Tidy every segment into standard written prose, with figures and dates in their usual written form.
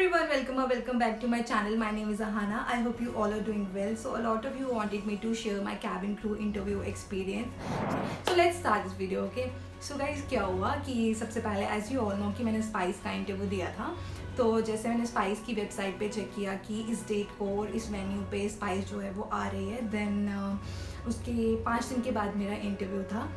everyone, welcome back to my channel. My name is Ahana. I hope you all are doing well. So a lot of you wanted me to share my cabin crew interview experience. So let's start this video, okay? So guys, क्या हुआ कि सबसे पहले as you all know कि मैंने spice का interview दिया था. तो जैसे मैंने स्पाइस की वेबसाइट पे चेक किया कि इस डेट को और इस वेन्यू पे स्पाइस जो है वो आ रही है, देन उसके 5 दिन के बाद मेरा इंटरव्यू था.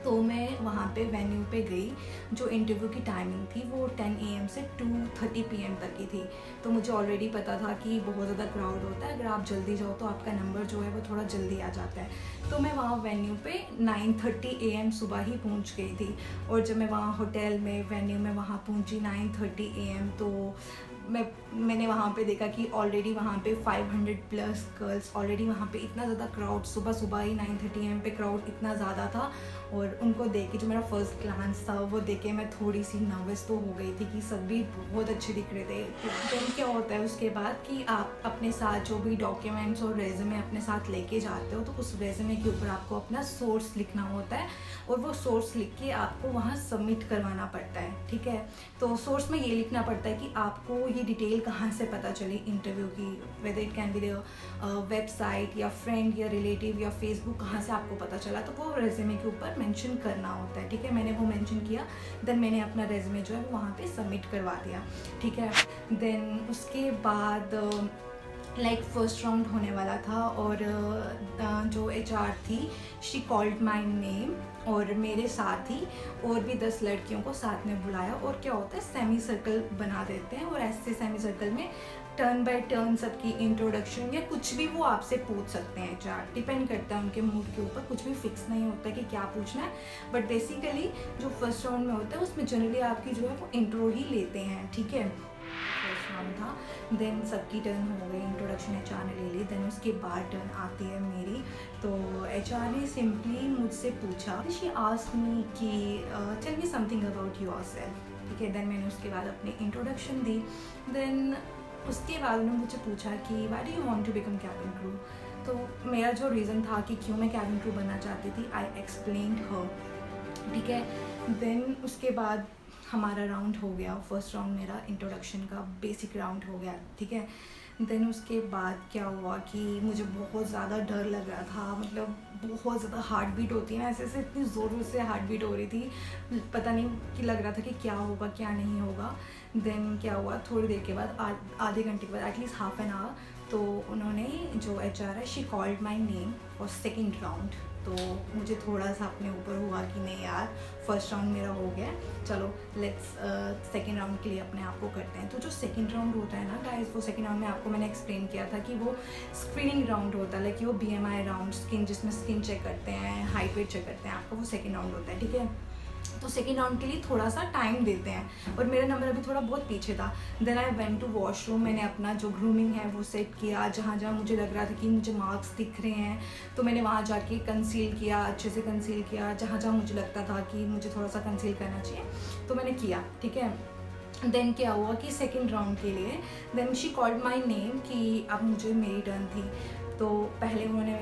तो मैं वहाँ पे वेन्यू पे गई. जो इंटरव्यू की टाइमिंग थी वो 10 AM से 2:30 PM तक की थी. तो मुझे ऑलरेडी पता था कि बहुत ज़्यादा क्राउड होता है. अगर आप जल्दी जाओ तो आपका नंबर जो है वो थोड़ा जल्दी आ जाता है. तो मैं वहाँ वेन्यू पे 9:30 AM सुबह ही पहुँच गई थी. और जब मैं वहाँ होटल में वेन्यू में वहाँ पहुँची 9:30 AM, तो मैंने वहाँ पे देखा कि ऑलरेडी वहाँ पे 500+ गर्ल्स ऑलरेडी वहाँ पे. इतना ज़्यादा क्राउड सुबह ही 9:30 AM पे क्राउड इतना ज़्यादा था. और उनको देख के जो मेरा फर्स्ट ग्लांस था वो देख के मैं थोड़ी सी नर्वस तो हो गई थी कि सभी बहुत अच्छे दिख रहे थे. देन क्या होता है उसके बाद कि आप अपने साथ जो भी डॉक्यूमेंट्स और रेज़्यूमे अपने साथ लेके जाते हो, तो उस रेज़्यूमे के ऊपर आपको अपना सोर्स लिखना होता है और वो सोर्स लिख के आपको वहाँ सबमिट करवाना पड़ता है. ठीक है, तो सोर्स में ये लिखना पड़ता है कि आपको ये डिटेल कहाँ से पता चली इंटरव्यू की, whether it can be the website या फ्रेंड या रिलेटिव या फेसबुक, कहाँ से आपको पता चला. तो वो रेज़्यूमे के ऊपर मेंशन करना होता है. ठीक है, मैंने वो मेंशन किया. देन मैंने अपना रेज़्यूमे जो है वो वहाँ पे सबमिट करवा दिया. ठीक है, देन उसके बाद फर्स्ट राउंड होने वाला था और जो HR थी शी कॉल्ड माई नेम और मेरे साथ ही और भी 10 लड़कियों को साथ में बुलाया. और क्या होता है, सेमी सर्कल बना देते हैं और ऐसे सेमी सर्कल में टर्न बाय टर्न सबकी इंट्रोडक्शन या कुछ भी वो आपसे पूछ सकते हैं. HR डिपेंड करता है उनके मूड के ऊपर, कुछ भी फिक्स नहीं होता कि क्या पूछना है. बट बेसिकली जो फर्स्ट राउंड में होता है उसमें जनरली आपकी जो है वो इंट्रो ही लेते हैं. ठीक है, फर्स्ट राउंड था. देन सबकी टर्न हो गई, इंट्रोडक्शन HR ने ले ली. देन उसके बाद टर्न आती है मेरी. तो HR ने सिंपली मुझसे पूछा, शी आस्क्ड मी कि tell me something about yourself. ठीक है, देन मैंने उसके बाद अपनी इंट्रोडक्शन दी. देन उसके बाद उन्होंने मुझे पूछा कि why do you want to become cabin crew. तो मेरा जो रीज़न था कि क्यों मैं कैबिन क्रू बनना चाहती थी, आई एक्सप्लेन्ड हर. ठीक है, देन उसके बाद हमारा राउंड हो गया. फर्स्ट राउंड मेरा इंट्रोडक्शन का बेसिक राउंड हो गया. ठीक है, देन उसके बाद क्या हुआ कि मुझे बहुत ज़्यादा डर लग रहा था. मतलब बहुत ज़्यादा हार्ट बीट होती है ना, ऐसे इतनी ज़ोर से हार्ट बीट हो रही थी. पता नहीं कि लग रहा था कि क्या होगा क्या नहीं होगा. देन क्या हुआ, थोड़ी देर के बाद आधे घंटे के बाद एटलीस्ट हाफ एन आवर, तो उन्होंने जो HR है she called my name for second round. तो मुझे थोड़ा सा अपने ऊपर हुआ कि नहीं यार, फर्स्ट राउंड मेरा हो गया, चलो लेट्स सेकेंड राउंड के लिए अपने आप को करते हैं. तो जो सेकेंड राउंड होता है ना गाइस, वो सेकेंड राउंड में आपको मैंने एक्सप्लेन किया था कि वो स्क्रीनिंग राउंड होता है. लाइक वो BMI राउंड, स्किन जिसमें स्किन चेक करते हैं, हाइट वेट चेक करते हैं, आपका वो सेकेंड राउंड होता है. ठीक है, तो सेकेंड राउंड के लिए थोड़ा सा टाइम देते हैं और मेरा नंबर अभी थोड़ा बहुत पीछे था. Then I went to washroom. मैंने अपना जो ग्रूमिंग है वो सेट किया. जहाँ जहाँ मुझे लग रहा था कि मुझे मार्क्स दिख रहे हैं तो मैंने वहाँ जाके कंसील किया, अच्छे से कंसील किया. जहाँ जहाँ मुझे लगता था कि मुझे थोड़ा सा कंसील करना चाहिए तो मैंने किया. ठीक है, देन क्या हुआ कि सेकेंड राउंड के लिए then she called my name कि अब मुझे मेरी टर्न थी. तो पहले उन्होंने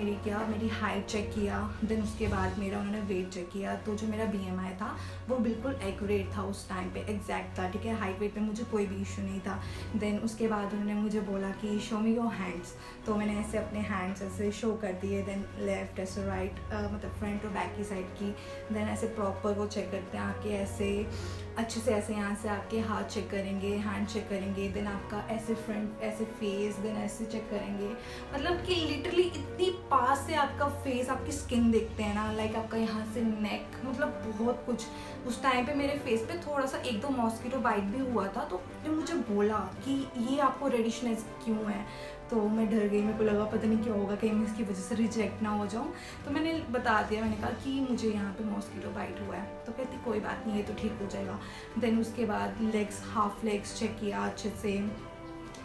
मेरी हाइट चेक किया. देन उसके बाद उन्होंने वेट चेक किया. तो जो मेरा BMI था वो बिल्कुल एक्यूरेट था, उस टाइम पे एग्जैक्ट था. ठीक है, हाइट वेट पे मुझे कोई भी इशू नहीं था. देन उसके बाद उन्होंने मुझे बोला कि शो मी योर हैंड्स. तो मैंने ऐसे अपने हैंड्स ऐसे शो कर दिए. देन लेफ्ट ऐसे राइट, मतलब फ्रंट और बैक की साइड की. देन ऐसे प्रॉपर वो चेक करते हैं आपके, ऐसे अच्छे से ऐसे यहाँ से आपके हाथ चेक करेंगे, हैंड चेक करेंगे. देन आपका ऐसे फ्रंट ऐसे फेस, देन ऐसे चेक करेंगे. मतलब कि लिटरली इतनी पास से आपका फेस, आपकी स्किन देखते हैं ना, लाइक आपका यहाँ से नेक, मतलब बहुत कुछ. उस टाइम पे मेरे फेस पे थोड़ा सा 1-2 मॉस्किटो बाइट भी हुआ था. तो जब मुझे बोला कि ये आपको रेडिशनेस क्यों है, तो मैं डर गई. मेरे को लगा पता नहीं क्या होगा, कहीं मैं इसकी वजह से रिजेक्ट ना हो जाऊँ. तो मैंने बता दिया, मैंने कहा कि मुझे यहाँ पे मॉस्किटो बाइट हुआ है. तो कहती कोई बात नहीं, ये तो ठीक हो जाएगा. देन उसके बाद लेग्स, हाफ लेग्स चेक किया अच्छे से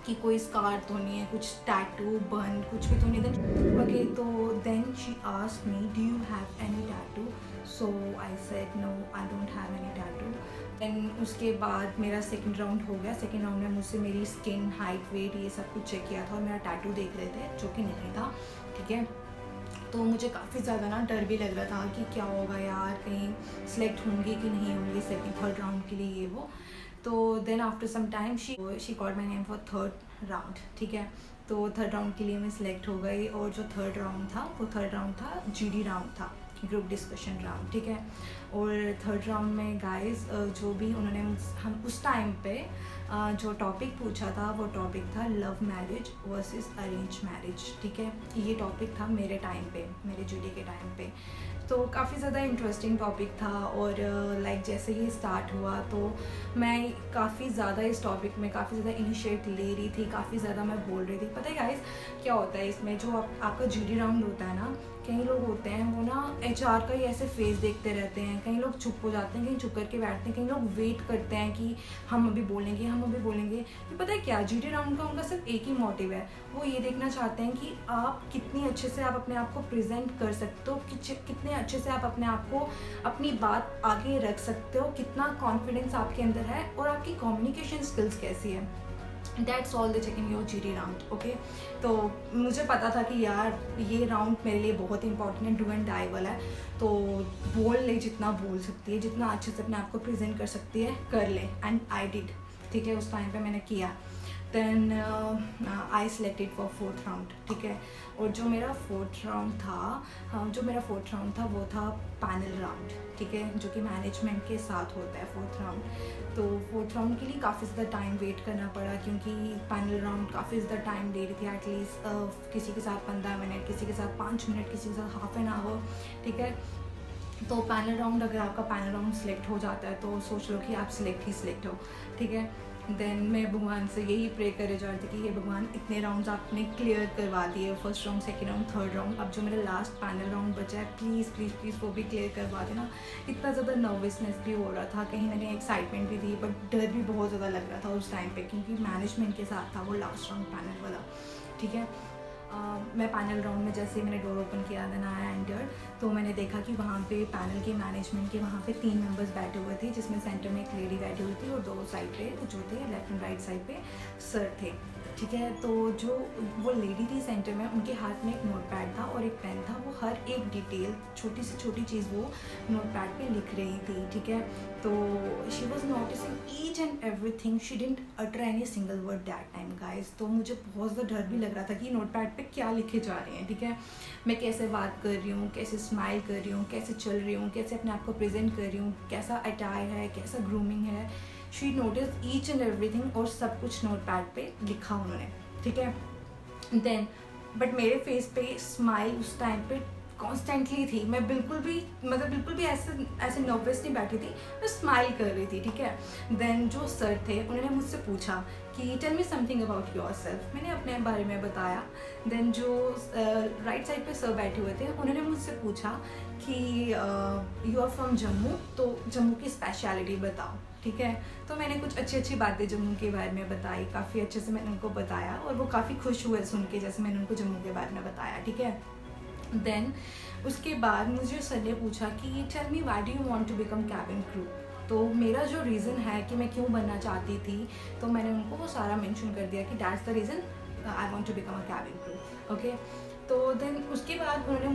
कि कोई स्कार तो नहीं है, कुछ टैटू बर्न कुछ भी तो नहीं. देन ओके, तो then she asked me do you have any tattoo. So I said no, I don't have any tattoo. Then उसके बाद मेरा सेकंड राउंड हो गया. सेकंड राउंड में मुझसे मेरी स्किन, हाइट, वेट ये सब कुछ चेक किया था और मेरा टैटू देख रहे थे जो कि नहीं था. ठीक है, तो मुझे काफ़ी ज़्यादा ना डर भी लग रहा था कि क्या होगा यार, कहीं सिलेक्ट होंगी कि नहीं होंगी सेकंड थर्ड राउंड के लिए ये वो. तो then after some time she called my name for third round, ठीक है। तो थर्ड राउंड के लिए मैं सिलेक्ट हो गई, और जो थर्ड राउंड था वो थर्ड राउंड था GD राउंड था, ग्रुप डिस्कशन राउंड, ठीक है। और थर्ड राउंड में गाइस जो भी उन्होंने हम उस टाइम पे जो टॉपिक पूछा था वो टॉपिक था love marriage versus arrange marriage, ठीक है। ये टॉपिक था मेरे टाइम पे, मेरे GD के टाइम पे। तो काफ़ी ज़्यादा इंटरेस्टिंग टॉपिक था, और लाइक जैसे ही स्टार्ट हुआ तो मैं काफ़ी ज़्यादा इस टॉपिक में काफ़ी ज़्यादा इनिशिएट ले रही थी, काफ़ी ज़्यादा मैं बोल रही थी। पता है गाइस क्या होता है इसमें, जो आपका GD राउंड होता है ना, कई लोग होते हैं वो ना HR का ही ऐसे फेस देखते रहते हैं, कई लोग चुप हो जाते हैं, कहीं चुप करके बैठते हैं, कई लोग वेट करते हैं कि हम अभी बोलेंगे, हम अभी बोलेंगे। तो पता है क्या, GD राउंड का उनका सिर्फ एक ही मोटिव है, वो ये देखना चाहते हैं कि आप कितनी अच्छे से आप अपने आप को प्रेजेंट कर सकते हो, कितने अच्छे से आप अपने आप को अपनी बात आगे रख सकते हो, कितना कॉन्फिडेंस आपके अंदर है, और आपकी कम्युनिकेशन स्किल्स कैसी है। That's all the check in your GD round, okay. तो मुझे पता था कि यार ये राउंड मेरे लिए बहुत इंपॉर्टेंट है, डू एंड डाई वाला है। तो बोल ले, जितना बोल सकती है, जितना अच्छे से अपने आप को प्रेजेंट कर सकती है कर ले, एंड आई डिड, ठीक है। उस टाइम पे मैंने किया। Then I selected for fourth round, ठीक है। और जो मेरा फोर्थ राउंड था वो था पैनल राउंड, ठीक है, जो कि मैनेजमेंट के साथ होता है फोर्थ राउंड। तो फोर्थ राउंड के लिए काफ़ी ज़्यादा टाइम वेट करना पड़ा, क्योंकि पैनल राउंड काफ़ी ज़्यादा टाइम ले रही थी, एटलीस्ट किसी के साथ 15 मिनट, किसी के साथ 5 मिनट, किसी के साथ हाफ एन आवर, ठीक है। तो पैनल राउंड, अगर आपका पैनल राउंड सिलेक्ट हो जाता है तो सोच लो कि आप सिलेक्ट हो, ठीक है। देन मैं भगवान से यही प्रे करे जा रही थी कि ये भगवान इतने राउंड्स आपने क्लियर करवा दिए, first round, second round, third round, अब जो मेरा लास्ट पैनल राउंड बचा है प्लीज़ प्लीज़ प्लीज़ वो भी क्लियर करवा देना। इतना ज़्यादा नर्वसनेस भी हो रहा था, कहीं ना कहीं एक्साइटमेंट भी थी, बट डर भी बहुत ज़्यादा लग रहा था उस टाइम पे, क्योंकि मैनेजमेंट के साथ था वो लास्ट राउंड पैनल वाला, ठीक है। मैं पैनल राउंड में जैसे मैंने डोर ओपन किया, देन आई एंटर्ड, तो मैंने देखा कि वहाँ पे पैनल के मैनेजमेंट के वहाँ पे 3 मेंबर्स बैठे हुए थे, जिसमें सेंटर में एक लेडी बैठी हुई थी, और 2 साइड पे जो थे लेफ्ट एंड राइट साइड पे सर थे, ठीक है। तो जो वो लेडी थी सेंटर में, उनके हाथ में एक नोटपैड था और एक पेन था, वो हर एक डिटेल, छोटी से छोटी चीज़ वो नोटपैड पे लिख रही थी, ठीक है। तो she was noticing each and everything, she didn't utter any single word that time guys. तो मुझे बहुत ज़्यादा डर भी लग रहा था कि नोटपैड पे क्या लिखे जा रहे हैं, ठीक है। मैं कैसे बात कर रही हूँ, कैसे स्माइल कर रही हूँ, कैसे चल रही हूँ, कैसे अपने आप को प्रेजेंट कर रही हूँ, कैसा अटायर है, कैसा ग्रूमिंग है। She notice each and everything, और सब कुछ नोटपैड पे लिखा उन्होंने, ठीक है। देन बट मेरे फेस पे स्माइल उस टाइम पे कॉन्स्टेंटली थी, मैं बिल्कुल भी ऐसे नर्वस नहीं बैठी थी, मैं स्माइल कर रही थी, ठीक है। देन जो सर थे उन्होंने मुझसे पूछा कि tell me something about yourself, मैंने अपने बारे में बताया। देन जो राइट साइड पे सर बैठे हुए थे उन्होंने मुझसे पूछा कि यू आर फ्रॉम जम्मू, तो जम्मू की स्पेशलिटी बताओ, ठीक है। तो मैंने कुछ अच्छी बातें जम्मू के बारे में बताई, काफ़ी अच्छे से मैंने उनको बताया, और वो काफ़ी खुश हुए सुन के जैसे मैंने उनको जम्मू के बारे में बताया, ठीक है। देन उसके बाद मुझे सर ने पूछा कि tell me why do you want to become cabin crew. तो मेरा जो रीज़न है कि मैं क्यों बनना चाहती थी, तो मैंने उनको वो सारा मेंशन कर दिया कि that's the reason I want to become a cabin crew, okay. तो देन उसके बाद उन्होंने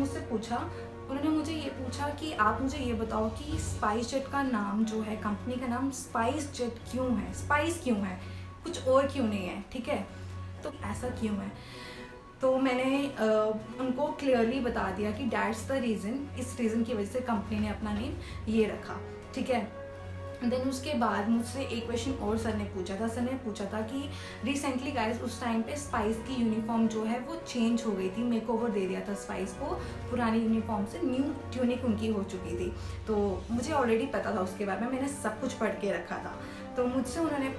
मुझे ये पूछा कि आप मुझे ये बताओ कि स्पाइस जेट का नाम जो है, कंपनी का नाम स्पाइस जेट क्यों है, स्पाइस क्यों है, कुछ और क्यों नहीं है, ठीक है। तो ऐसा क्यों है, तो मैंने उनको क्लियरली बता दिया कि दैट्स द रीज़न, इस रीज़न की वजह से कंपनी ने अपना नेम ये रखा, ठीक है। देन उसके बाद मुझसे एक क्वेश्चन और सर ने पूछा था कि रिसेंटली गाइस उस टाइम पे स्पाइस की यूनिफॉर्म जो है वो चेंज हो गई थी, मेकओवर दे दिया था स्पाइस को, पुरानी यूनिफॉर्म से न्यू ट्यूनिक उनकी हो चुकी थी। तो मुझे ऑलरेडी पता था उसके बारे में, मैंने सब कुछ पढ़ के रखा था। तो मुझसे उन्होंने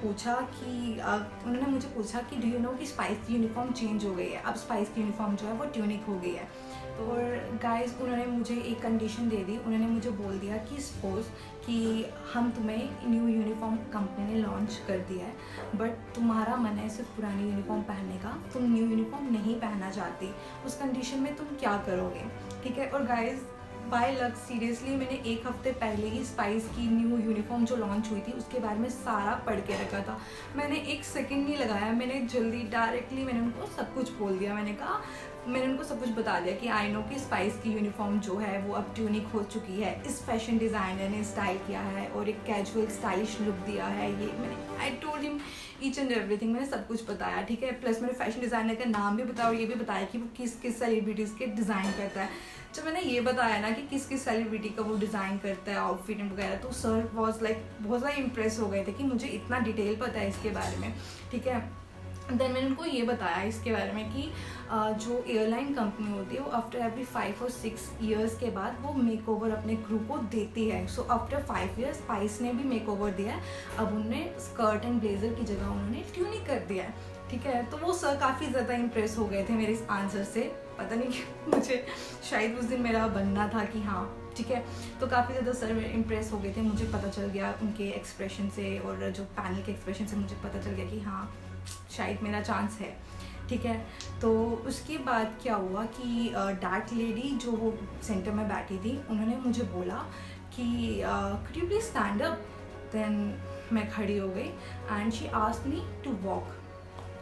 मुझे पूछा कि डू यू नो कि स्पाइस की यूनिफॉर्म चेंज हो गई है, अब स्पाइस की यूनिफॉर्म जो है वो ट्यूनिक हो गई है। तो और गाइस उन्होंने मुझे एक कंडीशन दे दी, उन्होंने मुझे बोल दिया कि सपोज कि हम तुम्हें न्यू यूनिफॉर्म कंपनी ने लॉन्च कर दिया है, बट तुम्हारा मन है सिर्फ पुरानी यूनिफॉर्म पहनने का, तुम न्यू यूनिफॉर्म नहीं पहनना चाहती, उस कंडीशन में तुम क्या करोगे, ठीक है। और गाइस बाय लक सीरियसली मैंने एक हफ्ते पहले ही स्पाइस की न्यू यूनिफॉर्म जो लॉन्च हुई थी उसके बारे में सारा पढ़ के रखा था। मैंने एक सेकंड नहीं लगाया, मैंने जल्दी डायरेक्टली मैंने उनको सब कुछ बोल दिया। मैंने कहा मैंने उनको सब कुछ बता दिया कि आई नो कि स्पाइस की यूनिफॉर्म जो है वो अब ट्यूनिक हो चुकी है, इस फैशन डिज़ाइनर ने स्टाइल किया है और एक कैजुअल स्टाइलिश लुक दिया है। ये मैंने I told him each and everything, मैंने सब कुछ बताया, ठीक है। प्लस मैंने फैशन डिज़ाइनर का नाम भी बताया और ये भी बताया कि वो किस किस सेलिब्रिटीज़ के डिज़ाइन करता है। जब मैंने ये बताया ना कि किस किस सेलिब्रिटी का वो डिज़ाइन करता है आउटफिट वगैरह, तो सर वॉज लाइक बहुत ज़्यादा इम्प्रेस हो गए थे कि मुझे इतना डिटेल पता है इसके बारे में, ठीक है। देन मैंने उनको ये बताया इसके बारे में कि जो एयरलाइन कंपनी होती है वो आफ्टर एवरी 5 और 6 ईयर्स के बाद वो मेक ओवर अपने क्रू को देती है। सो आफ्टर 5 ईयर्स स्पाइस ने भी मेक ओवर दिया है, अब उन्होंने स्कर्ट एंड ब्लेजर की जगह उन्होंने ट्यूनिक कर दिया है, ठीक है। तो वो सर काफ़ी ज़्यादा इम्प्रेस हो गए थे मेरे इस आंसर से, पता नहीं क्यों, मुझे शायद उस दिन मेरा बनना था कि हाँ ठीक है। तो काफ़ी ज़्यादा सर इम्प्रेस हो गए थे, मुझे पता चल गया उनके एक्सप्रेशन से और जो पैनल के एक्सप्रेशन से मुझे पता चल गया कि हाँ शायद मेरा चांस है, ठीक है। तो उसके बाद क्या हुआ कि डैट लेडी जो वो सेंटर में बैठी थी उन्होंने मुझे बोला कि could you please stand up. Then मैं खड़ी हो गई and she asked me to walk.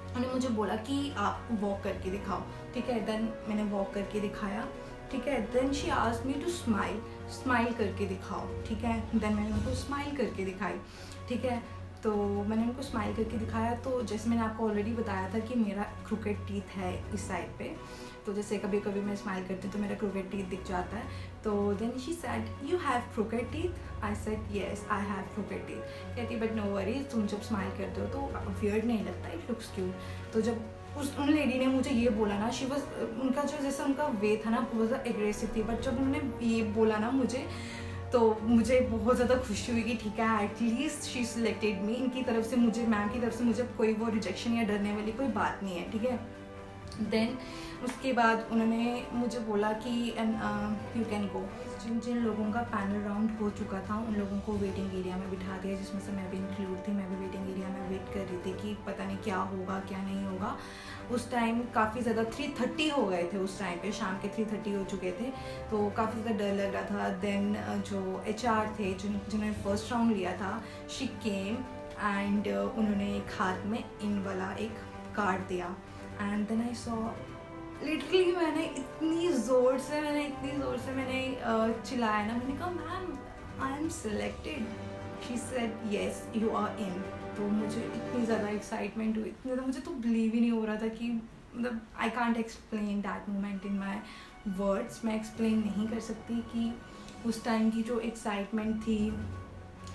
उन्होंने मुझे बोला कि आप वॉक करके दिखाओ, ठीक है। देन मैंने वॉक करके दिखाया, ठीक है। Then she asked me to smile करके दिखाओ, ठीक है। देन मैंने उनको स्माइल करके दिखाई, ठीक है। तो मैंने उनको स्माइल करके दिखाया, तो जैसे मैंने आपको ऑलरेडी बताया था कि मेरा क्रूकेड टीथ है इस साइड पे, तो जैसे कभी कभी मैं स्माइल करती हूँ तो मेरा क्रूकेड टीथ दिख जाता है। तो then she said you have crooked teeth. I said yes I have crooked teeth. कहती बट नो वरीज, तुम जब स्माइल करते हो तो वियर्ड नहीं लगता, इट लुक्स क्यूट। तो जब उन लेडी ने मुझे ये बोला ना, शी वॉज, उनका जो जैसा उनका वे था ना बहुत ज़्यादा एग्रेसिव थी, बट जब उन्होंने ये बोला ना मुझे तो मुझे बहुत ज़्यादा खुशी हुई कि ठीक है एटलीस्ट शी सिलेक्टेड मी। इनकी तरफ से मुझे, मैम की तरफ से मुझे कोई वो रिजेक्शन या डरने वाली कोई बात नहीं है, ठीक है। देन उसके बाद उन्होंने मुझे बोला कि यू कैन गो। जिन जिन लोगों का पैनल राउंड हो चुका था उन लोगों को वेटिंग एरिया में बिठा दिया, जिसमें से मैं भी इंक्लूड थी। मैं भी वेटिंग एरिया में वेट कर रही थी कि पता नहीं क्या होगा क्या नहीं होगा। उस टाइम काफ़ी ज़्यादा 3:30 हो गए थे, उस टाइम पे शाम के 3:30 हो चुके थे, तो काफ़ी ज़्यादा डर लग रहा था। देन जो HR थे जिन्होंने फर्स्ट राउंड लिया था, शी केम एंड उन्होंने एक हाथ में इन वाला एक कार्ड दिया and then I saw, literally मैंने इतनी ज़ोर से मैंने चिल्लाया ना, मैंने कहा ma'am I am selected. She said yes you are in. तो मुझे इतनी ज़्यादा एक्साइटमेंट हुई, इतनी ज़्यादा, मुझे तो बिलीव ही नहीं हो रहा था कि मतलब I can't explain that moment in my words. मैं एक्सप्लेन नहीं कर सकती कि उस टाइम की जो एक्साइटमेंट थी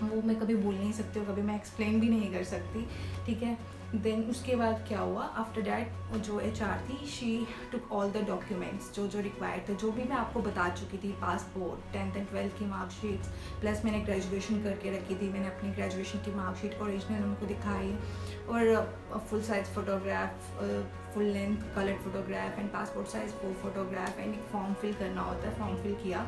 वो मैं कभी बोल नहीं सकती और कभी मैं एक्सप्लेन भी नहीं कर सकती, ठीक है। देन उसके बाद क्या हुआ, आफ्टर डैट जो HR थी she took all the documents जो रिक्वायर्ड थे, जो भी मैं आपको बता चुकी थी, पासपोर्ट, 10th एंड 12th की मार्कशीट्स, प्लस मैंने ग्रेजुएशन करके रखी थी। मैंने अपनी ग्रेजुएशन की मार्कशीट ओरिजिनल उनको दिखाई और full size photograph, full length coloured photograph and passport size photograph and एक फॉर्म फिल करना होता है, फॉर्म फिल किया।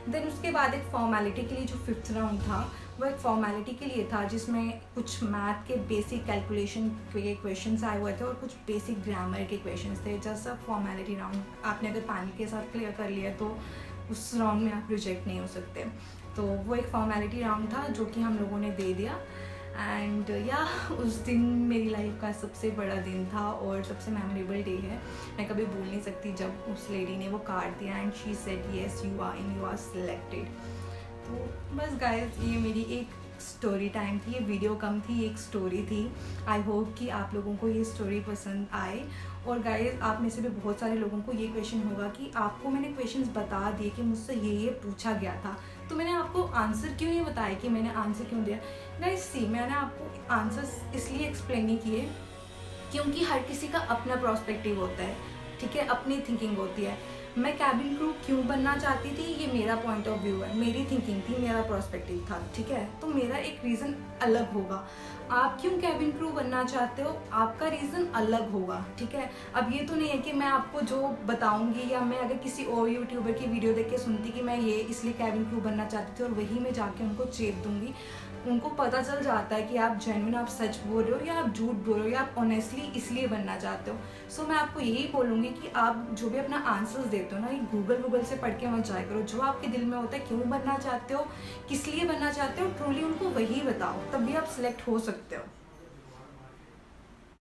देन उसके बाद एक फॉर्मेलिटी के लिए जो 5th राउंड था वो एक फॉर्मेलिटी के लिए था, जिसमें कुछ मैथ के बेसिक कैलकुलेशन के क्वेश्चंस आए हुए थे और कुछ बेसिक ग्रामर के क्वेश्चंस थे। जस्ट अ फॉर्मेलिटी राउंड, आपने अगर पैनल के साथ क्लियर कर लिया तो उस राउंड में आप रिजेक्ट नहीं हो सकते। तो वो एक फॉर्मेलिटी राउंड था जो कि हम लोगों ने दे दिया एंड या उस दिन मेरी लाइफ का सबसे बड़ा दिन था और सबसे मेमोरेबल डे है। मैं कभी भूल नहीं सकती जब उस लेडी ने वो कार्ड दिया and she said yes you are in, you are selected. तो बस गाइस ये मेरी एक स्टोरी टाइम थी, ये वीडियो कम थी, एक स्टोरी थी। आई होप कि आप लोगों को ये स्टोरी पसंद आए। और गाइस आप में से भी बहुत सारे लोगों को ये क्वेश्चन होगा कि आपको मैंने क्वेश्चंस बता दिए कि मुझसे ये पूछा गया था, तो मैंने आपको आंसर क्यों नहीं बताया कि मैंने आंसर क्यों दिया। गाइस सी मैंने आपको आंसर्स इसलिए एक्सप्लेन नहीं किए क्योंकि हर किसी का अपना पर्सपेक्टिव होता है, ठीक है, अपनी थिंकिंग होती है। मैं कैबिन क्रू क्यों बनना चाहती थी ये मेरा पॉइंट ऑफ व्यू है, मेरी थिंकिंग थी, मेरा पर्सपेक्टिव था, ठीक है। तो मेरा एक रीज़न अलग होगा। आप क्यों कैबिन क्रू बनना चाहते हो, आपका रीज़न अलग होगा, ठीक है। अब ये तो नहीं है कि मैं आपको जो बताऊंगी या मैं अगर किसी और यूट्यूबर की वीडियो देख के सुनती कि मैं ये इसलिए कैबिन क्रू बनना चाहती थी और वही मैं जाके उनको चेप दूंगी। उनको पता चल जाता है कि आप जेन्युइन, आप सच बोल रहे हो या आप झूठ बोल रहे हो या आप ऑनेस्टली इसलिए बनना चाहते हो। सो मैं आपको यही बोलूँगी कि आप जो भी अपना आंसर्स देते हो ना, ये गूगल से पढ़ के मत जाया करो। जो आपके दिल में होता है, क्यों बनना चाहते हो, किस लिए बनना चाहते हो, ट्रूली उनको वही बताओ, तभी आप सिलेक्ट हो सकते हो।